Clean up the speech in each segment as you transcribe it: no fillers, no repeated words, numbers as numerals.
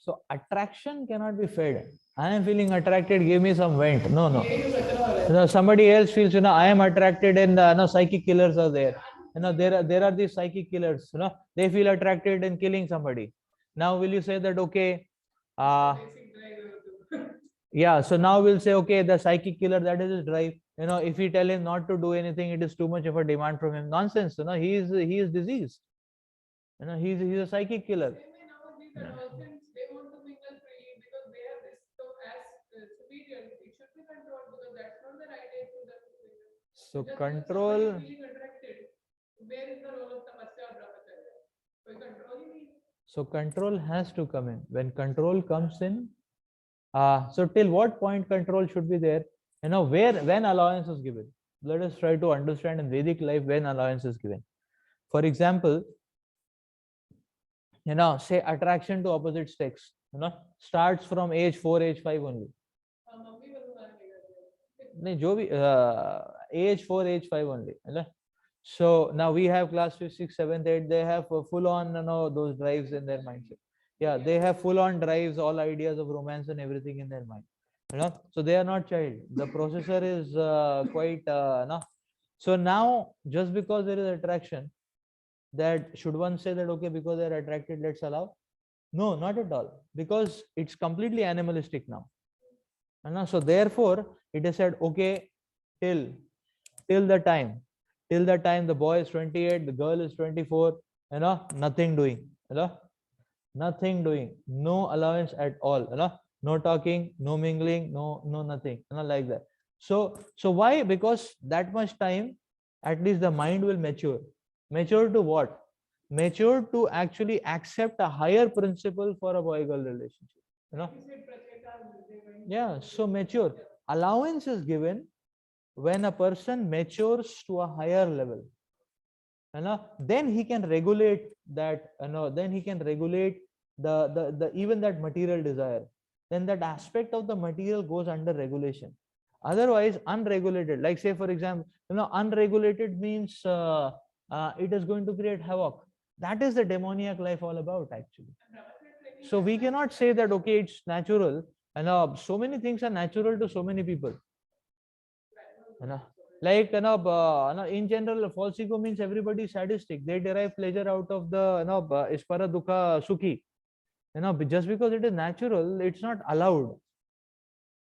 So attraction cannot be fed. I am feeling attracted, give me some vent. No, no. Somebody else feels, I am attracted, and psychic killers are there. There are these psychic killers, they feel attracted in killing somebody. Now will you say that, okay, yeah, so now we'll say, okay, the psychic killer, that is his drive. If we tell him not to do anything, it is too much of a demand from him. Nonsense. He is diseased. He's a psychic killer. Yeah. So control. So control has to come in. When control comes in, so till what point control should be there? When allowance is given. Let us try to understand in Vedic life when allowance is given. For example, say attraction to opposite sex, starts from age 4, age 5 only. नहीं जो भी age 4, age 5 only. So now we have class 5, 6, 7, 8. They have full on those drives in their mindset. Yeah, they have full on drives, all ideas of romance and everything in their mind. So they are not child. The processor is quite no. So now just because there is attraction, that should one say that okay, because they are attracted, let's allow? No, not at all, because it's completely animalistic now. So therefore it is said, okay, till the time the boy is 28, the girl is 24, nothing doing, nothing doing, no allowance at all, no talking, no mingling, no nothing, like that. So why? Because that much time, at least the mind will mature to what? Mature to actually accept a higher principle for a boy girl relationship. Yeah, so mature. Allowance is given when a person matures to a higher level. Then he can regulate that, then he can regulate the even that material desire. Then that aspect of the material goes under regulation. Otherwise, unregulated, like say for example, unregulated means it is going to create havoc. That is the demoniac life all about, actually. So we cannot say that okay, it's natural, and so many things are natural to so many people. Like in general, false ego means everybody is sadistic. They derive pleasure out of the ispara dukha sukhi. Just because it is natural, it's not allowed.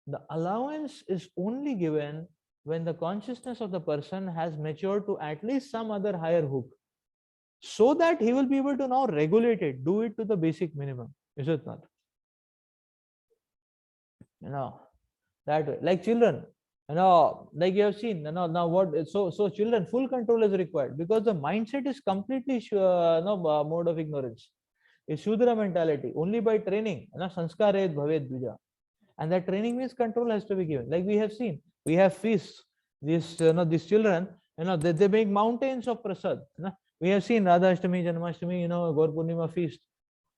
The allowance is only given when the consciousness of the person has matured to at least some other higher hook, so that he will be able to now regulate it, do it to the basic minimum. Is it not? That way. Like children, like you have seen, now what? So children, full control is required because the mindset is completely mode of ignorance. It's Shudra mentality. Only by training, sanskaret bhavet dvija. And that training means control has to be given. Like we have seen, we have feasts. These children, they make mountains of prasad. We have seen Radha Ashtami, Janmashtami, Gaur Purnima feast.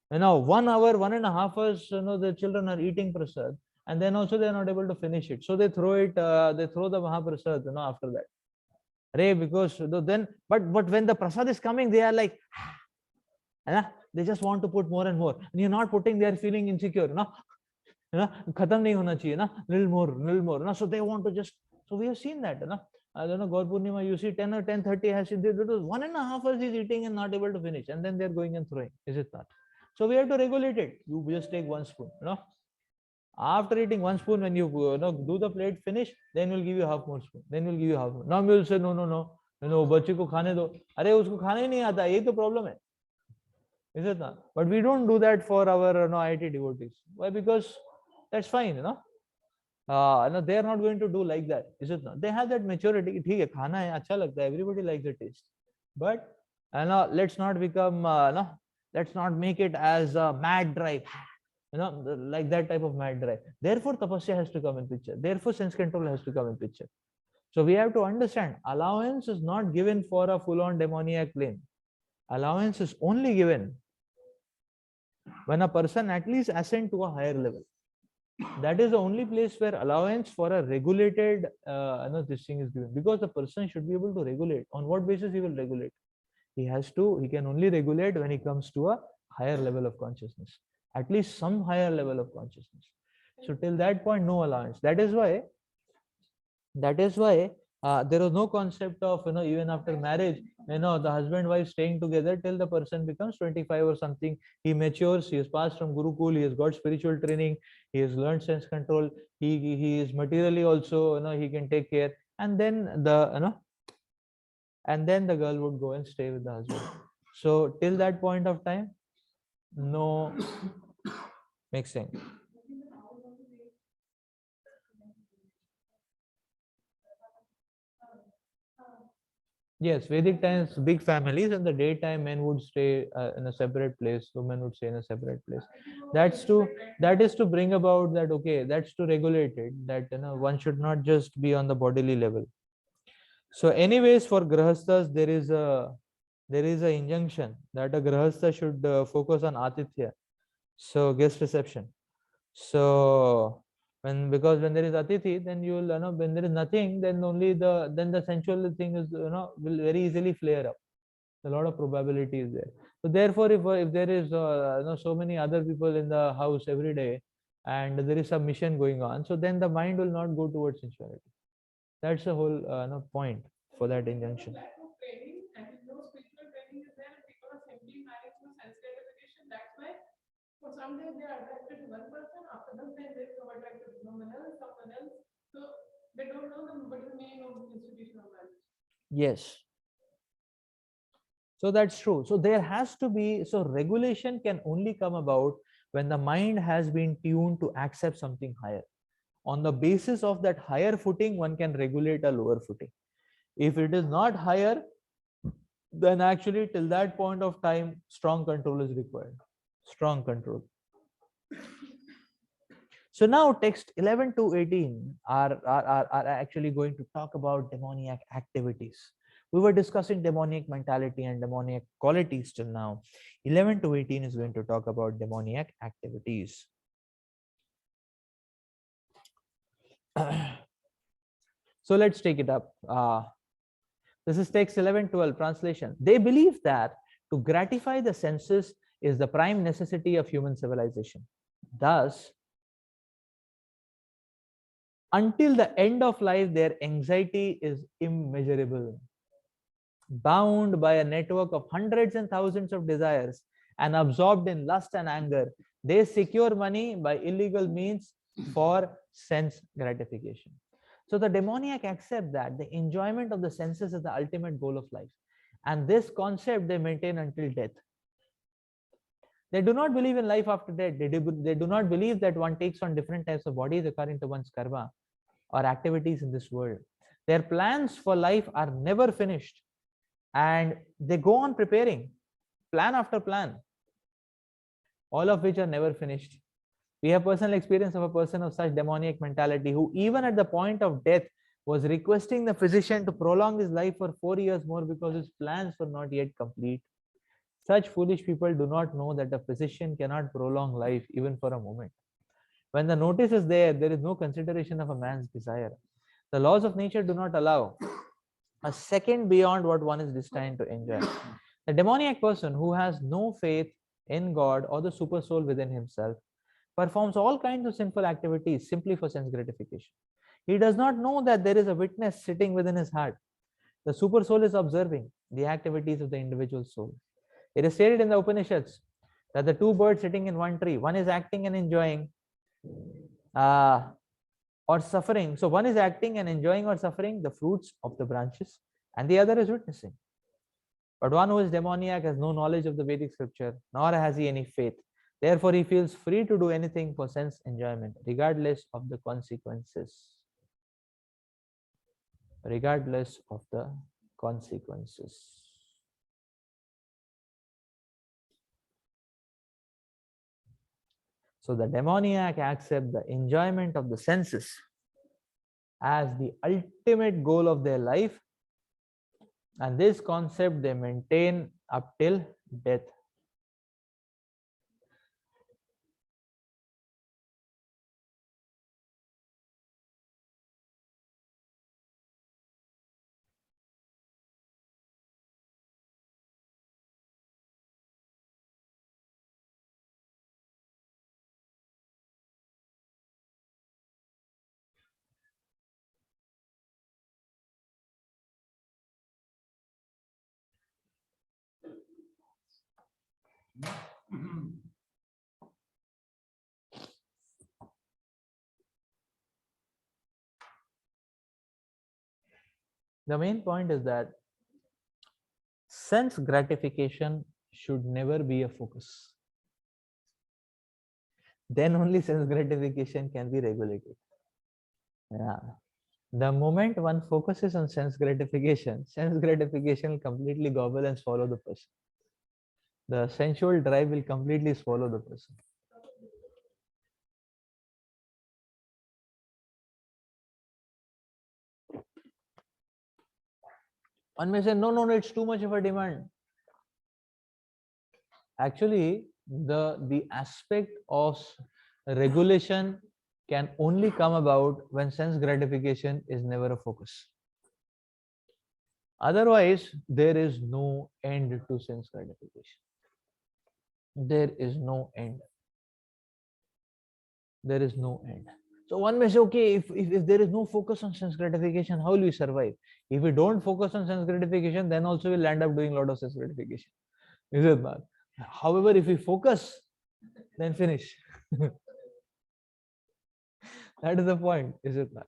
1 hour, 1.5 hours, the children are eating prasad, and then also they are not able to finish it. So they throw it, they throw the Mahaprasad, after that. Because then, but when the prasad is coming, they are like, they just want to put more and more. And you're not putting, they are feeling insecure, khatam nahi hona chahiye, little more, so they want to just, so we have seen that, I don't know, Gaur Purnima, you see 10 or 10:30 has seen this, 1.5 hours he's eating and not able to finish, and then they're going and throwing. Is it not? So we have to regulate it. You just take 1 spoon, After eating 1 spoon, when you do the plate finish, then we'll give you half more spoon. Then we'll give you half more. Now we'll say no. बच्चे को खाने दो. अरे उसको खाना ही नहीं आता. यही तो problem है. Is it not? But we don't do that for our IIT devotees. Why? Because that's fine, they are not going to do like that. Is it not? They have that maturity. ठीक है, खाना है, अच्छा लगता है. Everybody likes the taste. But let's not become let's not make it as a mad drive. Like that type of mad drive. Therefore, tapasya has to come in picture. Therefore, sense control has to come in picture. So we have to understand, allowance is not given for a full-on demoniac plane. Allowance is only given when a person at least ascend to a higher level. That is the only place where allowance for a regulated this thing is given, because the person should be able to regulate. On what basis he will regulate? He can only regulate when he comes to a higher level of consciousness. at least some higher level of consciousness. So till that point, no allowance. That is why there was no concept of, even after marriage, the husband wife staying together till the person becomes 25 or something. He matures, he has passed from gurukul, he has got spiritual training, he has learned sense control, he is materially also, he can take care, and then the girl would go and stay with the husband. So till that point of time, no mixing. Yes, Vedic times, big families. In the daytime, men would stay in a separate place. Women would stay in a separate place. That is to bring about that. Okay, that's to regulate it. That one should not just be on the bodily level. So, anyways, for grahasthas, there is a injunction that a grahastha should focus on atithya, so guest reception. So because when there is atithi, then you will, when there is nothing, then only the sensual thing is, will very easily flare up. A lot of probability is there. So therefore, if there is so many other people in the house every day, and there is some mission going on, so then the mind will not go towards sensuality. That's the whole point for that injunction. Yes. So that's true. So there has to be, so regulation can only come about when the mind has been tuned to accept something higher. On the basis of that higher footing, one can regulate a lower footing. If it is not higher, then actually till that point of time, strong control is required. Strong control. So now text 11 to 18 are actually going to talk about demoniac activities. We were discussing demoniac mentality and demoniac qualities till now. 11 to 18 is going to talk about demoniac activities. So let's take it up. This is text 11-12 translation. They believe that to gratify the senses is the prime necessity of human civilization. Thus, until the end of life, their anxiety is immeasurable. Bound by a network of hundreds and thousands of desires and absorbed in lust and anger, they secure money by illegal means for sense gratification. So the demoniac accept that the enjoyment of the senses is the ultimate goal of life. And this concept they maintain until death. They do not believe in life after death. They do not believe that one takes on different types of bodies according to one's karma or activities in this world. Their plans for life are never finished, and they go on preparing plan after plan, all of which are never finished. We have personal experience of a person of such demoniac mentality who, even at the point of death, was requesting the physician to prolong his life for 4 years more because his plans were not yet complete. Such foolish people do not know that a physician cannot prolong life even for a moment. When the notice is there, there is no consideration of a man's desire. The laws of nature do not allow a second beyond what one is destined to enjoy. The demoniac person who has no faith in God or the super soul within himself performs all kinds of sinful activities simply for sense gratification. He does not know that there is a witness sitting within his heart. The super soul is observing the activities of the individual soul. It is stated in the Upanishads that the two birds sitting in one tree, one is acting and enjoying or suffering. So one is acting and enjoying or suffering the fruits of the branches, and the other is witnessing. But one who is demoniac has no knowledge of the Vedic scripture, nor has he any faith. Therefore, he feels free to do anything for sense enjoyment, regardless of the consequences. Regardless of the consequences. So the demoniac accept the enjoyment of the senses as the ultimate goal of their life, and this concept they maintain up till death. The main point is that sense gratification should never be a focus. Then only sense gratification can be regulated. Yeah. The moment one focuses on sense gratification will completely gobble and swallow the person. The sensual drive will completely swallow the person. One may say, no, it's too much of a demand. Actually, the aspect of regulation can only come about when sense gratification is never a focus. Otherwise, there is no end to sense gratification. There is no end. There is no end. So one may say, okay, if there is no focus on sense gratification, how will we survive? If we don't focus on sense gratification, then also we'll end up doing a lot of sense gratification. Is it not? However, if we focus, then finish. That is the point, is it not?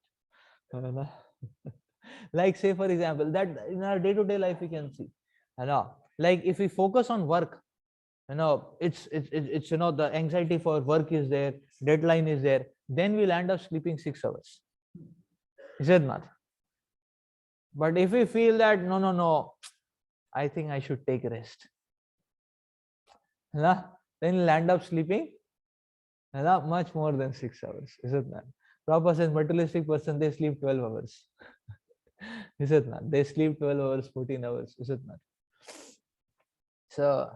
Like, say for example, that in our day-to-day life we can see, like if we focus on work, it's the anxiety for work is there, deadline is there, then we'll end up sleeping 6 hours. Is it not? But if we feel that no, I think I should take rest, then we'll end up sleeping much more than 6 hours. Is it not? Proper sense materialistic person, they sleep 12 hours. Is it not? They sleep 12 hours, 14 hours. Is it not? So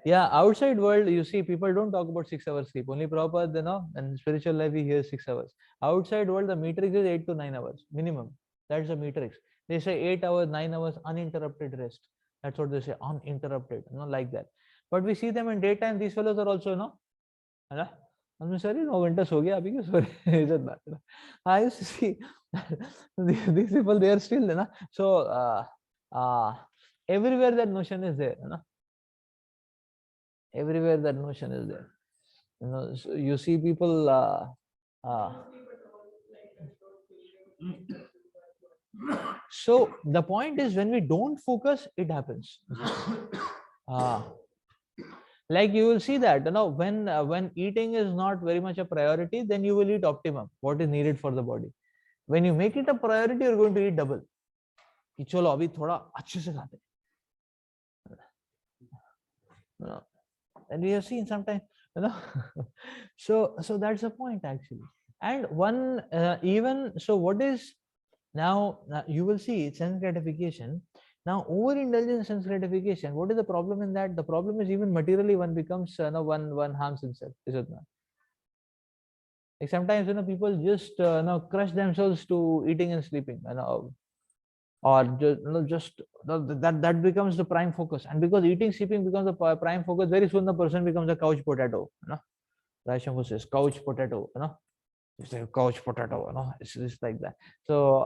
yeah, outside world, you see, people don't talk about 6 hours sleep. Only proper, and spiritual life, we hear 6 hours. Outside world, the matrix is 8 to 9 hours minimum. That's the matrix. They say 8 hours, 9 hours, uninterrupted rest. That's what they say, uninterrupted, like that. But we see them in daytime. These fellows are also, I'm sorry, no winter so gaya, abhi sorry. Is it not? I used to see these people, they are still, so everywhere that notion is there, everywhere that notion is there. So you see people so the point is, when we don't focus, it happens. Like you will see that when eating is not very much a priority, then you will eat optimum, what is needed for the body. When you make it a priority, you're going to eat double. कि चलो अभी थोड़ा अच्छे से खाते हैं. And we have seen sometimes, so that's the point actually. And one even so, what is now you will see sense gratification. Now, overindulgence in sense gratification, what is the problem in that? The problem is, even materially one becomes one harms himself. Is it not? Like sometimes people just crush themselves to eating and sleeping, or just that becomes the prime focus. And because eating, sleeping becomes the prime focus, very soon the person becomes a couch potato. Raishanku says couch potato. It's like a couch potato. It's like that. So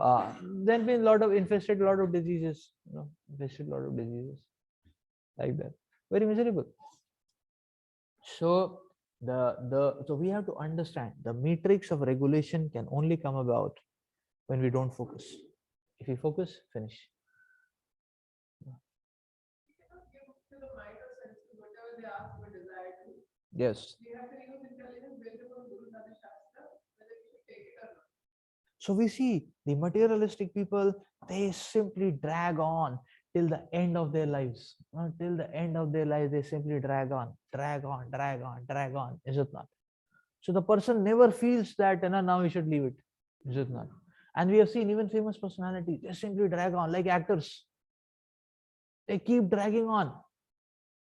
then been a lot of infested, a lot of diseases. Infested a lot of diseases like that. Very miserable. So so we have to understand the matrix of regulation can only come about when we don't focus. If we focus, finish. Yes. So we see the materialistic people, they simply drag on till the end of their lives. Till the end of their lives, they simply drag on. Is it not? So the person never feels that now we should leave it. Is it not? And we have seen even famous personalities, they simply drag on, like actors. They keep dragging on.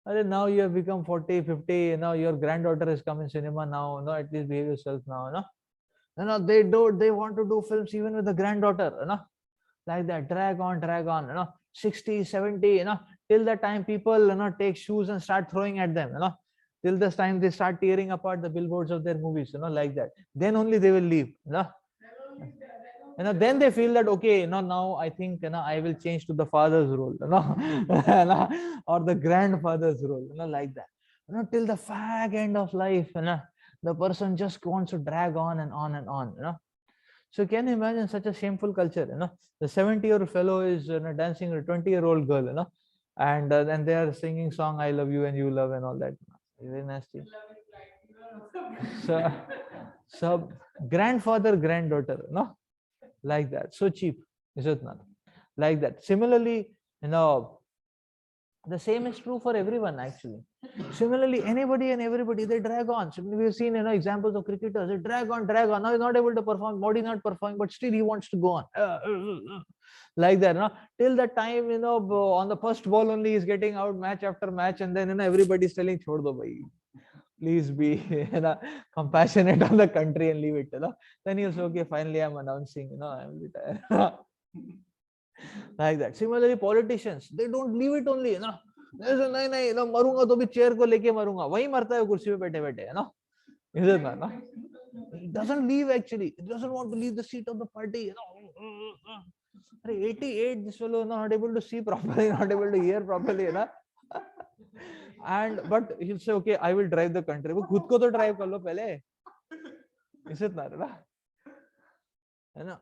Now you have become 40, 50, now your granddaughter has come in cinema now, at least behave yourself now, they want to do films even with the granddaughter, like that, drag on, 60, 70, till the time people, take shoes and start throwing at them, till this time they start tearing apart the billboards of their movies, like that. Then only they will leave, Then they feel that okay, now I think I will change to the father's role, or the grandfather's role, like that. Till the fag end of life, the person just wants to drag on and on and on. So can you imagine such a shameful culture? The 70-year-old fellow is dancing with a 20-year-old girl, and then they are singing song "I love you and you love" and all that. Very nasty. So, so grandfather, granddaughter, like that. So cheap, is it not? Like that. Similarly, the same is true for everyone actually. Similarly, anybody and everybody, they drag on. So we've seen examples of cricketers, they drag on. Now he's not able to perform, body not performing, but still he wants to go on. Like that, till the time, on the first ball only he's getting out match after match, and then everybody's telling, chhod do bhai. Please be compassionate on the country and leave it. Then he'll say, okay, finally I'm announcing, I'm retired. Like that. Similarly, politicians, they don't leave it only, नहीं मरूंगा तो भी chair को लेके मरूंगा, वही मरता है कुर्सी पे बैठे बैठे, is it not? He doesn't leave actually. He doesn't want to leave the seat of the party. 88, this fellow not able to see properly, not able to hear properly, and but he'll say, okay, I will drive the country. वो खुद को तो drive कर लो पहले. Is it not?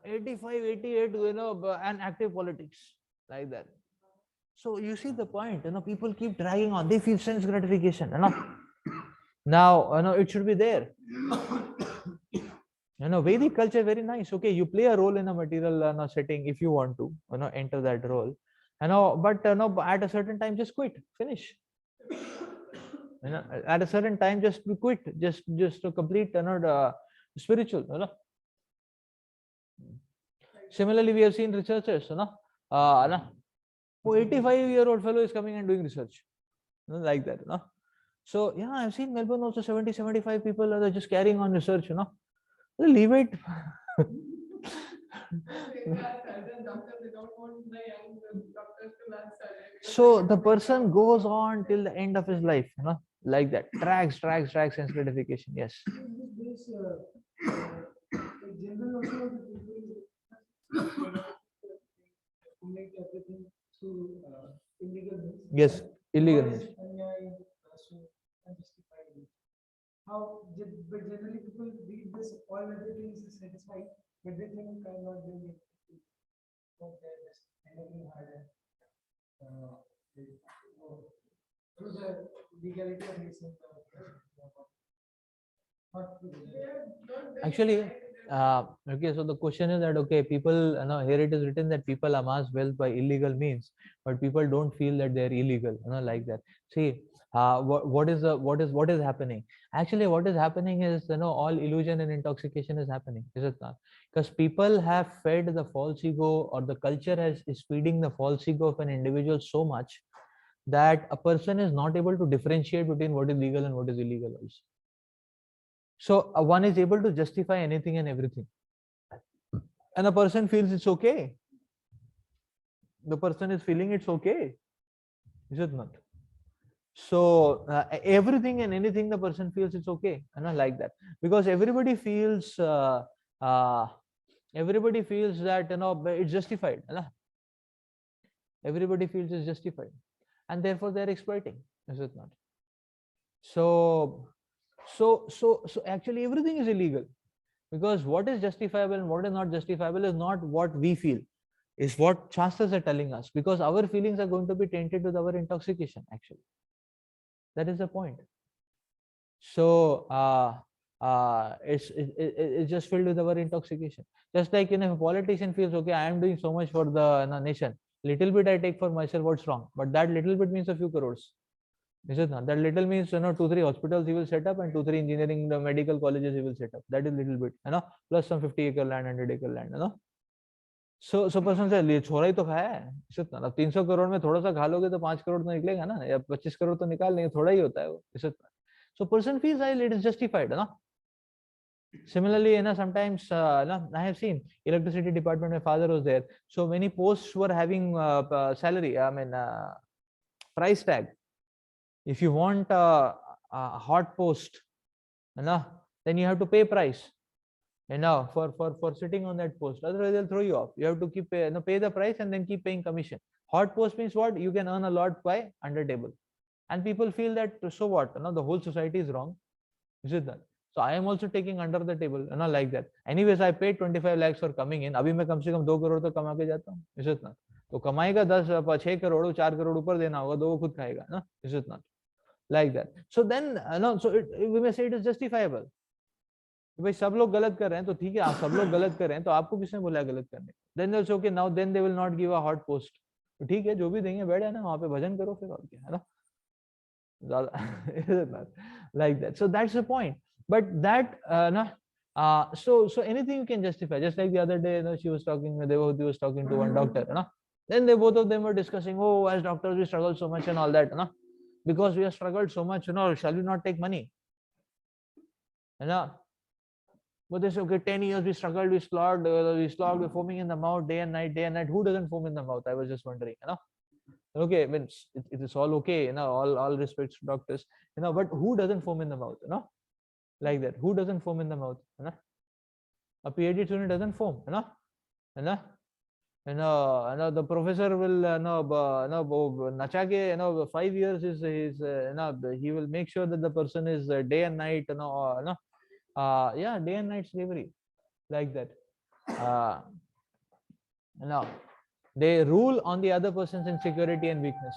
85, 88, and active politics, like that. So you see the point, people keep dragging on. They feel sense gratification, Now, it should be there. Vedic culture, very nice. Okay, you play a role in a material setting if you want to, enter that role. But at a certain time, just quit, finish. At a certain time, just quit, just to complete, the spiritual, Similarly, we have seen researchers, 85-year-old fellow is coming and doing research, like that, So yeah, I've seen Melbourne also 70, 75 people are just carrying on research, leave it. So the person goes on till the end of his life, like that, drags sense gratification. Yes. Make everything through illegal means. Yes, illegal means. How, but generally people read this, all everything is satisfied, but they think I'm not doing it. So they're just anything harder. Through the legality of listening. Actually, okay, so the question is that, okay, people, here it is written that people amass wealth by illegal means, but people don't feel that they're illegal, like that. See, what is happening? Actually, what is happening is, all illusion and intoxication is happening, is it not? Because people have fed the false ego, or the culture is feeding the false ego of an individual so much that a person is not able to differentiate between what is legal and what is illegal also. So one is able to justify anything and everything, and a person feels it's okay. The person is feeling it's okay, is it not? So everything and anything the person feels it's okay, like that, because everybody feels that it's justified, everybody feels it's justified, and therefore they are exploiting, is it not? So actually everything is illegal, because what is justifiable and what is not justifiable is not what we feel, is what Shastras are telling us, because our feelings are going to be tainted with our intoxication actually. That is the point. So it's just filled with our intoxication. Just like, if a politician feels, okay, I am doing so much for the nation, little bit I take for myself, what's wrong? But that little bit means a few crores. Is it not? That little means 2-3 hospitals he will set up, and 2-3 engineering medical colleges he will set up. That is little bit, plus some 50-acre land, 100-acre land, So person से ले छोरा ही तो खाया है, is it not? अब 300 करोड़ में थोड़ा सा खा लोगे तो 5 करोड़ तो निकलेगा ना, या 25 करोड़ तो निकाल लेंगे, थोड़ा ही होता है वो, is it not? So person feels that it is justified, Similarly, sometimes I have seen electricity department. My father was there, so many posts were having salary. Price tag. If you want a hot post, then you have to pay price. for sitting on that post. Otherwise they'll throw you off. You have to keep pay the price and then keep paying commission. Hot post means what? You can earn a lot by under table, and people feel that, so what, the whole society is wrong, is it that? So I am also taking under the table, like that. Anyways, I paid 25 lakhs for coming in. अभी मैं कम से कम 2 करोड़ तो कमा के जाता हूँ, is it not? तो कमाएगा 6 करोड़, 4 करोड़ ऊपर देना होगा, 2 वो खुद खाएगा ना, is it not? Like that. So then so we may say it is justifiable. भाई सब लोग गलत कर रहे हैं तो ठीक है, आप सब लोग गलत कर रहे हैं तो आपको किसने बोला गलत करने? Then they'll say okay, now then they will not give a hot post. तो ठीक है, जो भी देंगे बैठ जाना वहां पे, भजन करो फिर, और क्या है ना, like that. So that's the point. But that so anything you can justify. Just like the other day, she was talking, Devahoti was talking to one doctor, then they both of them were discussing, oh, as doctors we struggle so much and all that, because we have struggled so much, shall we not take money? But they say, okay, 10 years we struggled, we slogged, we're foaming in the mouth day and night, day and night. Who doesn't foam in the mouth? I was just wondering, Okay, I mean, it is all okay, all respects to doctors, but who doesn't foam in the mouth, like that? Who doesn't foam in the mouth? A PhD student doesn't foam, the professor will nacha ke 5 years is he will make sure that the person is day and night, yeah, day and night slavery, like that. They rule on the other person's insecurity and weakness.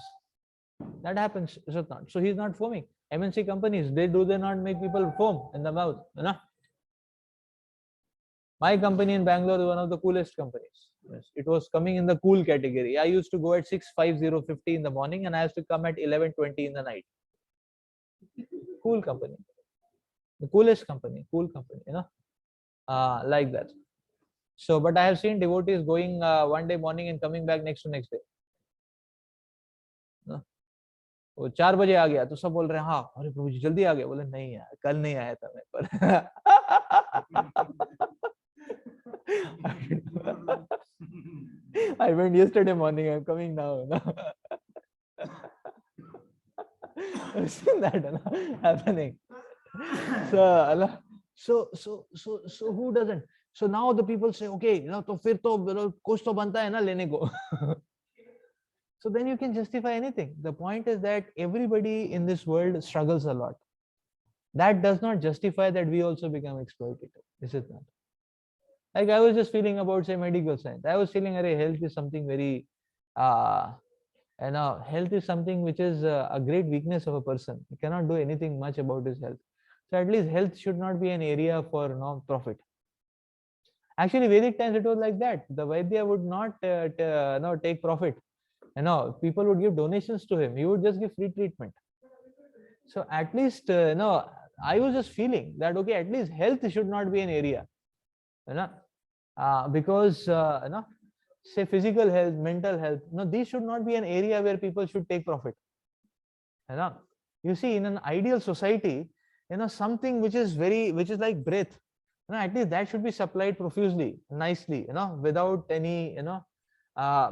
That happens, is it not? So he's not foaming. MNC companies, they not make people foam in the mouth, My company in Bangalore is one of the coolest companies. Yes, it was coming in the cool category. I used to go at 6:50 in the morning and I used to come at 11:20 in the night. Cool company. The coolest company, cool company, like that. So, but I have seen devotees going one day morning and coming back next day. वो 4 बजे आ गया तो सब बोल रहे हैं, हाँ अरे प्रभु जी जल्दी आ गए, बोले नहीं यार कल नहीं आया था मैं पर I went yesterday morning, I'm coming now. I've seen that happening. So who doesn't? So now the people say, okay, तो फिर तो कुछ तो बनता है ना लेने को. So then you can justify anything. The point is that everybody in this world struggles a lot. That does not justify that we also become exploitative, is it not? Like I was just feeling about, say, medical science. I was feeling, health is something very, health is something which is a great weakness of a person. He cannot do anything much about his health. So at least health should not be an area for profit. Actually, Vedic times it was like that. The Vaidya would not take profit. People would give donations to him. He would just give free treatment. So at least, I was just feeling that, okay, at least health should not be an area, because, say physical health, mental health, these should not be an area where people should take profit. You see, in an ideal society, something which is like breath, at least that should be supplied profusely, nicely, without any,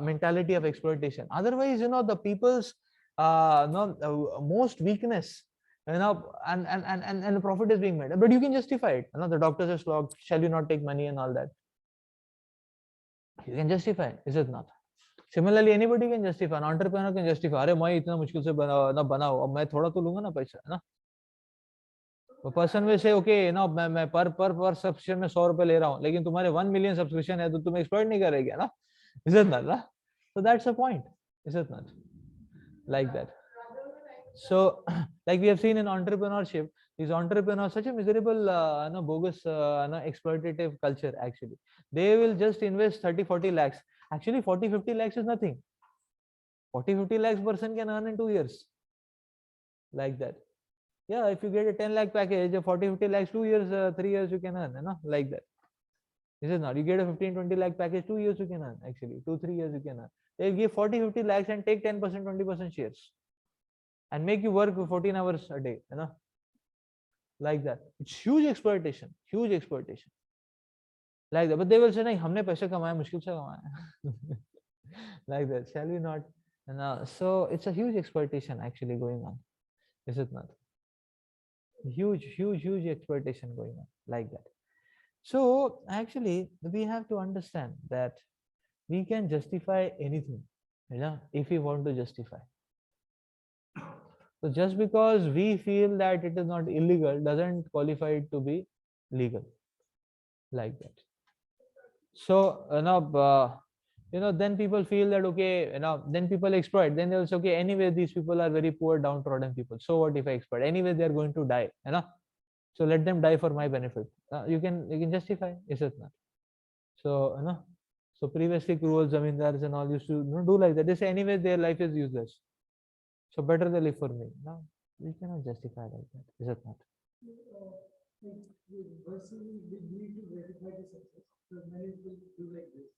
mentality of exploitation. Otherwise, the people's most weakness, and the profit is being made, but you can justify it. The doctors are slogged, shall you not take money and all that? You can justify it, is it not? Similarly, anybody can justify. An entrepreneur can justify, अरे मैं इतना मुश्किल से बनाओ, अब मैं थोड़ा तो लूंगा ना पैसा, है ना? तो पर्सन में से ओके मैं पर सब्सक्रिप्शन में 100 रुपए ले रहा हूँ, लेकिन तुम्हारे 1 मिलियन सब्सक्रिप्शन है तो तुम एक्सप्लॉइट नहीं करेगा ना, is it not? So that's the point, is it not? Like that. So like we have seen in entrepreneurship, these entrepreneurs, such a miserable bogus exploitative culture. Actually they will just invest 30-40 lakhs. Actually 40-50 lakhs is nothing. 40-50 lakhs person can earn in 2 years, like that. Yeah, if you get a 10 lakh package, 40-50 lakhs, 2 years, 3 years you can earn, like that. This is not. You get a 15-20 lakh package, 2 years you can earn. Actually 2-3 years you can earn. They give 40-50 lakhs and take 10%, 20% shares and make you work 14 hours a day, like that. It's huge exploitation, like that. But they will say, nahi, humne paise kamaya, mushkil se kamaya. Like that. Shall we not? So it's a huge exploitation actually going on, is it not? Huge exploitation going on, like that. So actually, we have to understand that we can justify anything, if we want to justify. So just because we feel that it is not illegal doesn't qualify it to be legal, like that. So then people feel that, okay, then people exploit. Then they'll say, okay, anyway, these people are very poor, downtrodden people. So what if I exploit? Anyway, they are going to die, So let them die for my benefit. You can justify, is it not? So so previously cruel zamindars and all used to do like that. They say anyway their life is useless. So better they live for me. No, we cannot justify like that, is it not? Like, personally, we need to verify the success. So many people do like this.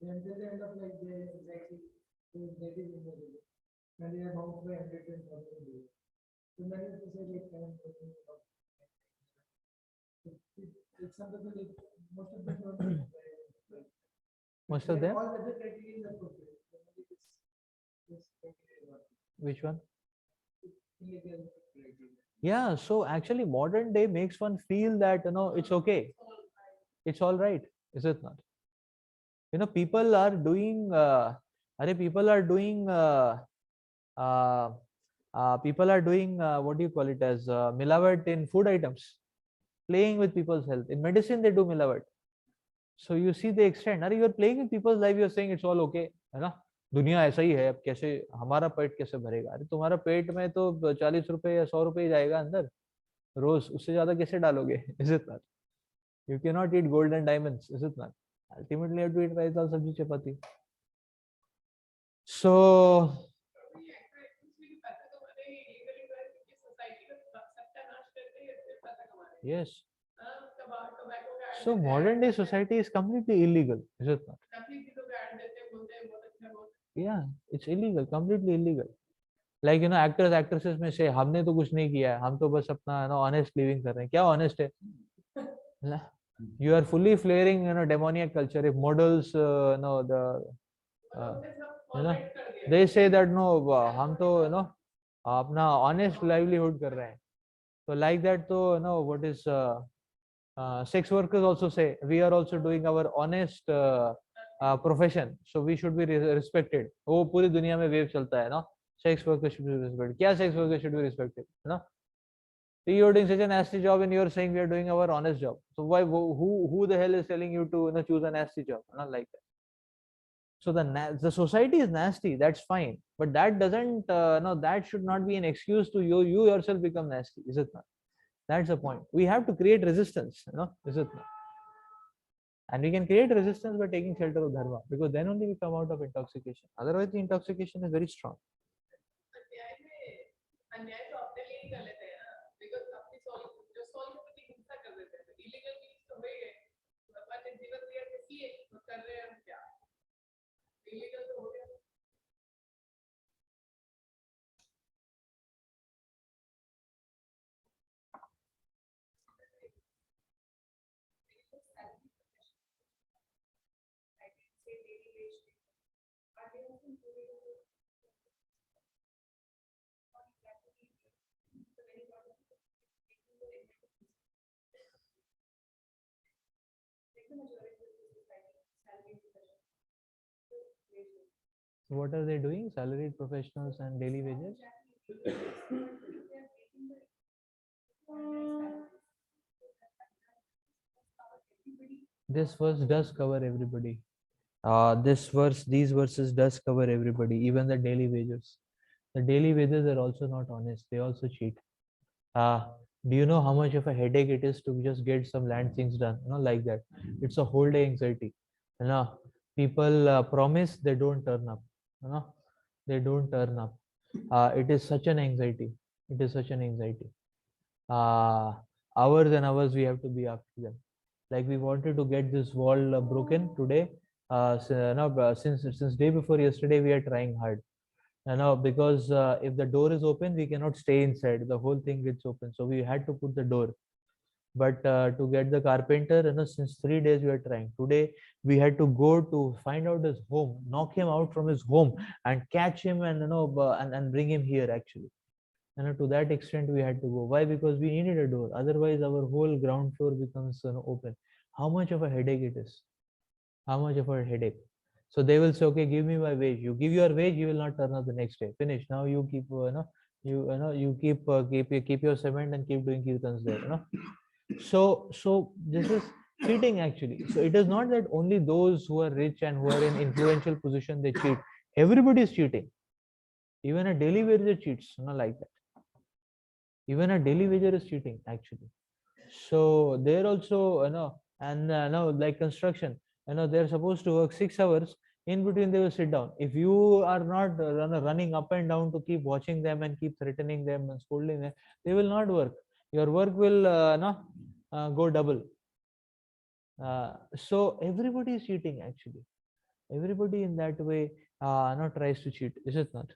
Then they end up like they exactly that is in the village. And they are bound by 100,000. So many people say like I'm working about it's something like most of them don't like, Most of them. all other criteria are fulfilled. This criteria is not Which one? illegal criteria. Yeah, so actually modern day makes one feel that it's okay, it's all right, is it not? People are doing people are doing uh, people are doing what do you call it as milawat in food items, playing with people's health. In medicine they do milawat. So you see the extent. Are you're playing with people's life, you're saying it's all okay, है ना? दुनिया ऐसा ही है, अब कैसे हमारा पेट कैसे भरेगा? अरे तुम्हारा पेट में तो 40 रुपए या 100 रुपए जाएगा अंदर रोज, उससे ज्यादा कैसे डालोगे? Is it not? You cannot eat gold and diamonds, is it not? Ultimately, you have to eat rice, dal, sabji, chapati. So yes. So modern day society is completely illegal, is it not? Yeah, it's illegal, completely illegal. Like actors actresses में से हमने तो कुछ नहीं किया है, हम तो बस अपना honest living कर रहे हैं. क्या honest है? You are fully flaring demoniac culture. If models they say that no, हम तो अपना honest livelihood कर रहे हैं. So like that, so what is sex workers also say we are also doing our honest profession, so we should be respected. वो पूरी दुनिया में wave चलता है ना, sex workers should be respected. क्या sex workers should be respected, So you're doing such a nasty job and you're saying we are doing our honest job. So why, who the hell is telling you to choose a nasty job? Not like that. So the society is nasty, that's fine, but that doesn't no, that should not be an excuse to you yourself become nasty, is it not? That's the point. We have to create resistance, is it not? And we can create resistance by taking shelter of dharma, because then only we come out of intoxication. Otherwise, the intoxication is very strong. So what are they doing? Salaried professionals and daily wages? This verse does cover everybody. These verses does cover everybody, even the daily wages. The daily wages are also not honest. They also cheat. Do you know how much of a headache it is to just get some land things done? Like that. It's a whole day anxiety. People promise, they don't turn up. They don't turn up. It is such an anxiety. It is such an anxiety. Hours and hours we have to be after them. Like we wanted to get this wall broken today. Since day before yesterday, we are trying hard. Because if the door is open, we cannot stay inside. The whole thing gets open. So we had to put the door. But to get the carpenter, since 3 days we are trying. Today we had to go to find out his home, knock him out from his home, and catch him, and and bring him here actually. To that extent we had to go. Why? Because we needed a door. Otherwise, our whole ground floor becomes open. how much of a headache it is. How much of a headache. So they will say, okay, give me my wage. You give your wage, you will not turn up the next day. Finish. Now you keep, you keep your cement and keep doing kirtans there. So this is cheating actually. So it is not that only those who are rich and who are in influential position they cheat. Everybody is cheating. Even a daily wager cheats. Not like that. Even a daily wager is cheating actually. So they're also, and now like construction, they're supposed to work 6 hours. In between they will sit down. If you are not running up and down to keep watching them and keep threatening them and scolding them, they will not work. Your work will no go double. So everybody is cheating actually. Everybody in that way not tries to cheat, is it not?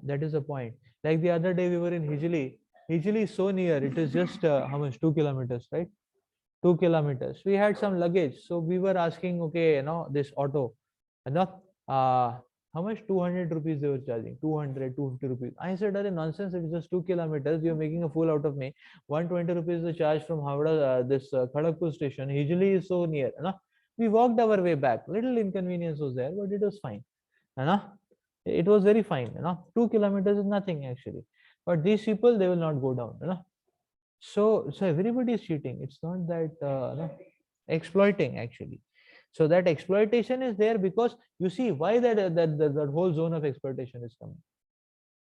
That is the point. Like the other day we were in Hijili. Hijili is so near. It is just how much? 2 kilometers, right? 2 kilometers. We had some luggage, so we were asking, okay, this auto, you know, uh, how much? 200 rupees they were charging. 200, 250 rupees. I said, "Arey nonsense! It's just 2 kilometers. You're making a fool out of me. 120 rupees the charge from Howrah, this Kharagpur station. Hijili is so near. We walked our way back. Little inconvenience was there, but it was fine. You know, it was very fine. 2 kilometers is nothing actually. But these people, they will not go down. So everybody is cheating. It's not that exploiting actually. So that exploitation is there because you see why that whole zone of exploitation is coming.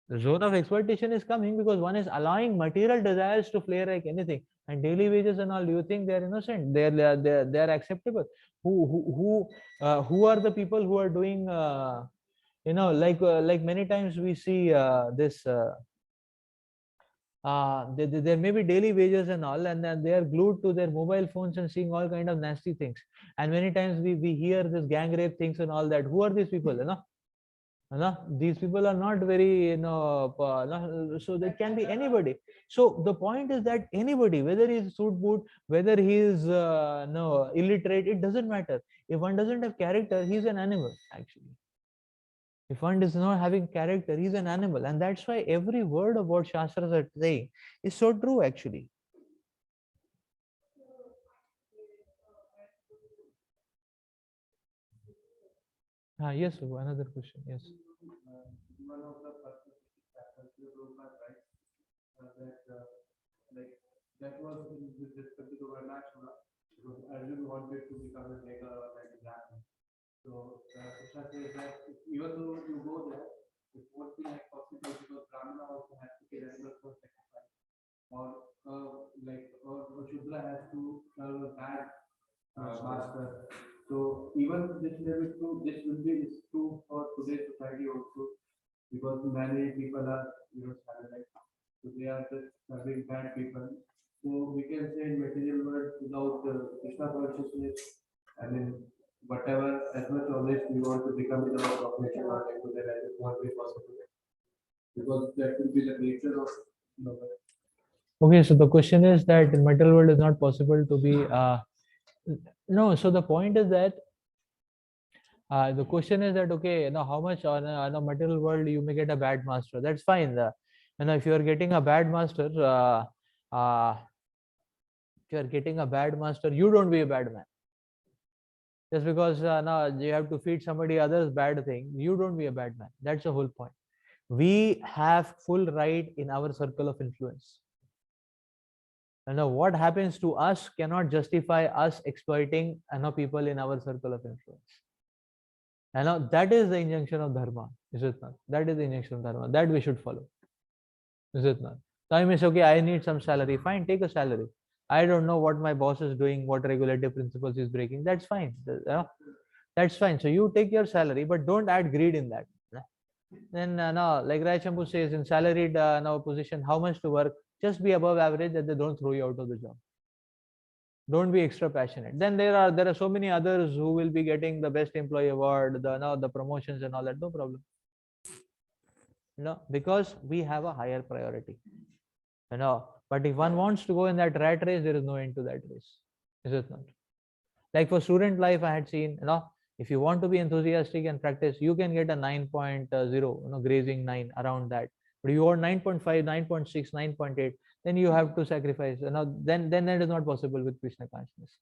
The zone of exploitation is coming because one is allowing material desires to play like anything, and daily wages and all. Do you think they are innocent? They are acceptable. Who are the people who are doing? Like many times we see this. There may be daily wages and all, and then they are glued to their mobile phones and seeing all kind of nasty things. And many times we hear this gang rape things and all that. Who are these people? These people are not very so that can be anybody. So the point is that anybody, whether he's suit boot, whether he is no illiterate, it doesn't matter. If one doesn't have character, he's an animal actually. If one is not having character, he's an animal. And that's why every word of what Shastras are saying is so true actually. Yes, another question. Yes. One of the first chapters you wrote my right that like that was with respect to the Varnashra because Arjun wanted to become a beggar or like a Brahmin. So Krishna says that even though you go there, it won't be like possible because Brahmana also has to kill animals for sacrifice, or or Shudra has to serve a bad master. So even this level too, this will be is true for today's society also because many people are salaried. So they are just serving bad people. So we can say in material world without Krishna consciousness, I mean whatever as much knowledge we want to become in our profession or into the life, it won't be possible because that will be the nature of Okay, so the question is that in material world is not possible to be no. So the point is that the question is that okay, how much on a material world you may get a bad master. That's fine. If you are getting a bad master, if you are getting a bad master, you don't be a bad man. Just because now you have to feed somebody other's bad thing, you don't be a bad man. That's the whole point. We have full right in our circle of influence. And now what happens to us cannot justify us exploiting people in our circle of influence. And now that is the injunction of dharma, is it not? That is the injunction of dharma that we should follow, is it not? Now you may say, okay, I need some salary. Fine, take a salary. I don't know what my boss is doing, what regulative principles is breaking. That's fine. That's fine. So you take your salary, but don't add greed in that. Then now, like Rai Champu says, in salaried now position, how much to work? Just be above average that they don't throw you out of the job. Don't be extra passionate. Then there are so many others who will be getting the best employee award, the promotions and all that. No problem. Because we have a higher priority. But if one wants to go in that rat race, there is no end to that race. Is it not? Like for student life, I had seen, if you want to be enthusiastic and practice, you can get a 9.0, grazing 9 around that. But you want 9.5, 9.6, 9.8, then you have to sacrifice. Then it is not possible with Krishna consciousness.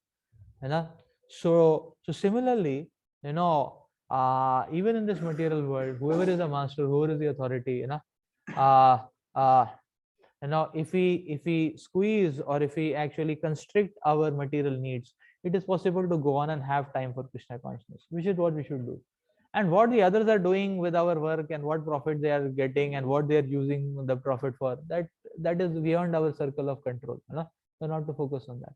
So similarly, even in this material world, whoever is a master, whoever is the authority, uh, uh, if we squeeze, or if we actually constrict our material needs, it is possible to go on and have time for Krishna consciousness, which is what we should do. And what the others are doing with our work, and what profit they are getting, and what they are using the profit for, that is beyond our circle of control. So not to focus on that.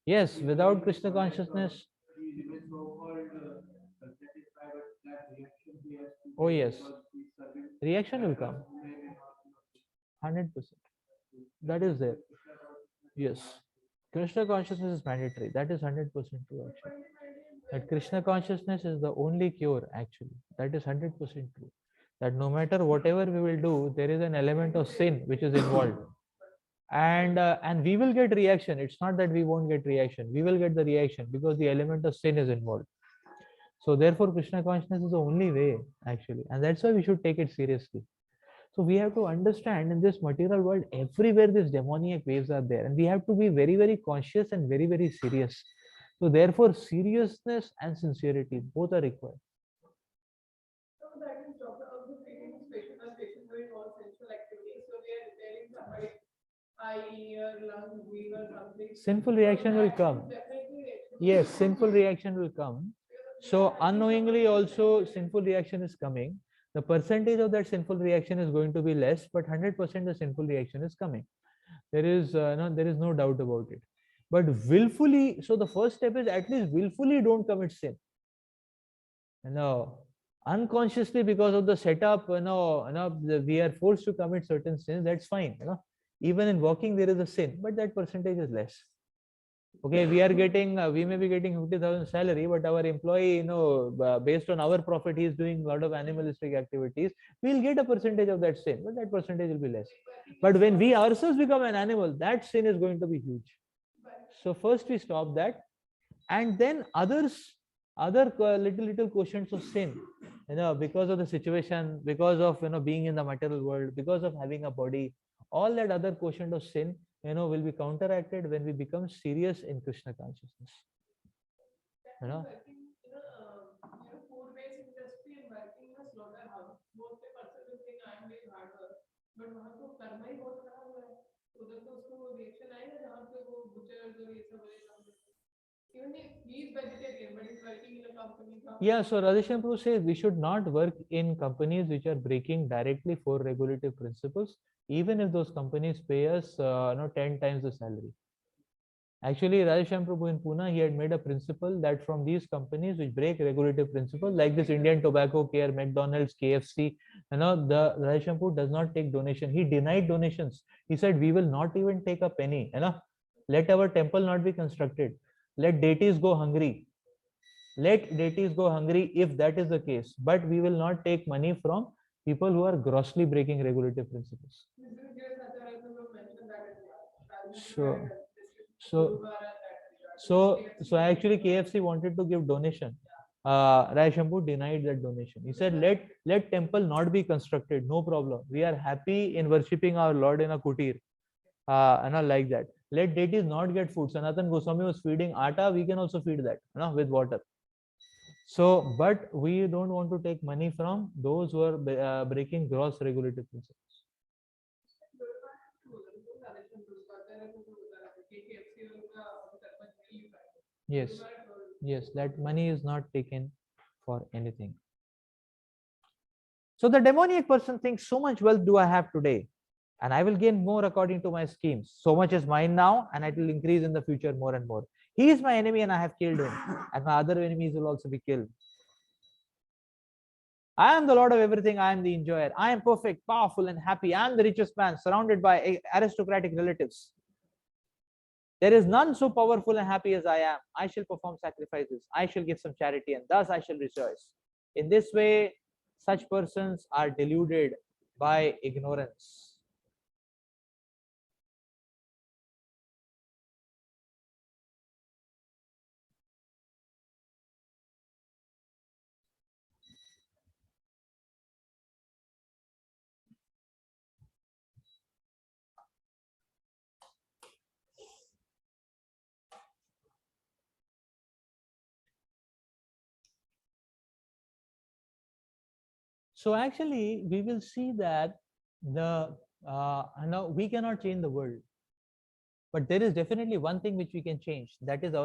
Yes, without Krishna consciousness. Oh yes, reaction will come. 100%. That is there. Yes. Krishna consciousness is mandatory. That is 100% true, actually. That Krishna consciousness is the only cure, actually. That is 100% true. That no matter whatever we will do, there is an element of sin which is involved. And we will get reaction. It's not that we won't get reaction. We will get the reaction because the element of sin is involved. So therefore, Krishna consciousness is the only way, actually. And that's why we should take it seriously. So we have to understand, in this material world, everywhere these demoniac waves are there, and we have to be very, very conscious and very, very serious. So therefore, seriousness and sincerity both are required. So that is doctor also treating this patient as patient doing all sensual activities. So we are repairing somebody eye, ear, lung, liver, something. Sinful reaction will come. Definitely. Yes, sinful reaction will come. So unknowingly also sinful reaction is coming. The percentage of that sinful reaction is going to be less, but 100% the sinful reaction is coming. There is no doubt about it. But willfully, so the first step is at least willfully don't commit sin. Unconsciously, because of the setup, we are forced to commit certain sins. That's fine. Even in walking there is a sin, but that percentage is less. Okay, we may be getting 50,000 salary, but our employee, based on our profit, he is doing a lot of animalistic activities. We'll get a percentage of that sin, but that percentage will be less. But when we ourselves become an animal, that sin is going to be huge. So first we stop that, and then other little quotients of sin, because of the situation, because of being in the material world, because of having a body, all that other quotient of sin will be counteracted when we become serious in Krishna consciousness. Food-based industry and working in a slaughterhouse. Most the person will think I am doing hard work, but वहाँ तो कर्म ही बहुत खराब हुआ है. उधर तो उसको रिएक्शन आएगा जहाँ पे वो butchers और ये सब वाले काम करते हैं. Even if he is vegetarian, but he's working in a company. Yeah, so Radheshyam Prabhu says we should not work in companies which are breaking directly for regulative principles, even if those companies pay us 10 times the salary. Actually, Radheshyam Prabhu in Pune, he had made a principle that from these companies which break regulative principles, like this Indian Tobacco Care, McDonald's, KFC, the Radheshyam Prabhu does not take donation. He denied donations. He said, we will not even take a penny. Let our temple not be constructed. Let deities go hungry. Let deities go hungry if that is the case. But we will not take money from people who are grossly breaking regulative principles. Sure. So actually KFC wanted to give donation. Rai Shampoo denied that donation. He said, let temple not be constructed, no problem. We are happy in worshipping our Lord in a kutir. And not like that. Let deities not get food. Sanatan Goswami was feeding atta, we can also feed that with water. So, but we don't want to take money from those who are breaking gross regulative principles. Yes, yes, that money is not taken for anything. So the demoniac person thinks, so much wealth do I have today, and I will gain more according to my schemes. So much is mine now, and it will increase in the future more and more. He is my enemy, and I have killed him, and my other enemies will also be killed. I am the Lord of everything. I am the enjoyer. I am perfect, powerful, and happy. I am the richest man, surrounded by aristocratic relatives. There is none so powerful and happy as I am. I shall perform sacrifices. I shall give some charity, and thus I shall rejoice. In this way, such persons are deluded by ignorance. So actually, we will see that the now we cannot change the world, but there is definitely one thing which we can change. That is our